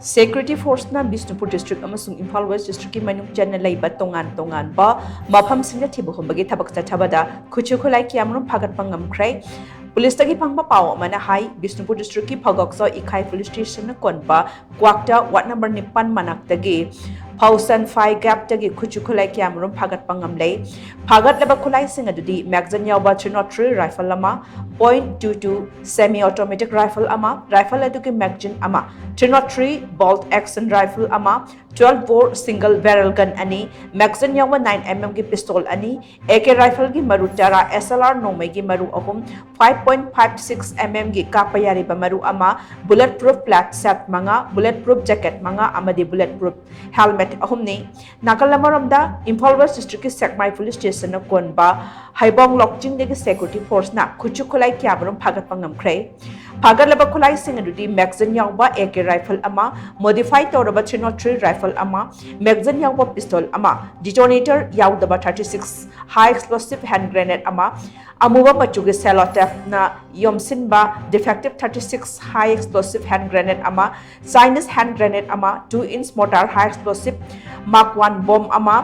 Security Force na BUSHNUPUR District amasung IMPHAL West District ki manung CHANNA LEIBA TONGANBA MAPHAM singa THIBA HUMBA THABAK CHATHABAda Khutsu Khutlai Kayamarum Phagatpa Ngamkhre Police tagi phangba pau mana hai BUSHNUPUR District ki Phagokso Ikhai Police Station na konba Kwakta Ward number 9 manak tagi Pausan Fai Gap tagi Khutsu Khutlai Kayamarum Phagatpa Ngamlei Phagatpa Khulai singa dudi magazine yawba .3 rifle lama .22 semi-automatic rifle ama rifle aduki magazine ama 303 bolt action rifle ama 12 bore single barrel gun ani magazine yawa 9mm ki pistol ani AK rifle gi maru tara SLR nomai gi maru ahum 5.56 mm gi kapayari ba maru ama bulletproof flat set manga bulletproof jacket manga amadi bulletproof helmet ahum ni nakalamaramda IMPHAL West District ki Sekmai Police Station na konba haibong lokjing de security force na Khutsu Khutlai Kayamarum Phagatpa Ngamkhre Phagatpa Khulai sing adudi magazine yawba AK rifle ama modify tawraba 303 rifle ama magazine yawba pistol ama detonator yawdaba 36 high explosive hand grenade ama amuba machugi cellotape na yomsinba defective 36 high explosive hand grenade ama Chinese hand grenade ama 2-inch mortar high explosive Mark 1 bomb ama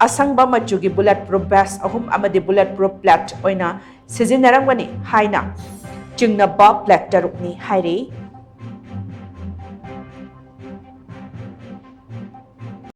asangba machugi bulletproof vest ahum amadi bulletproof plate oina sizinarangani haina chingna ba plate tarukni hairi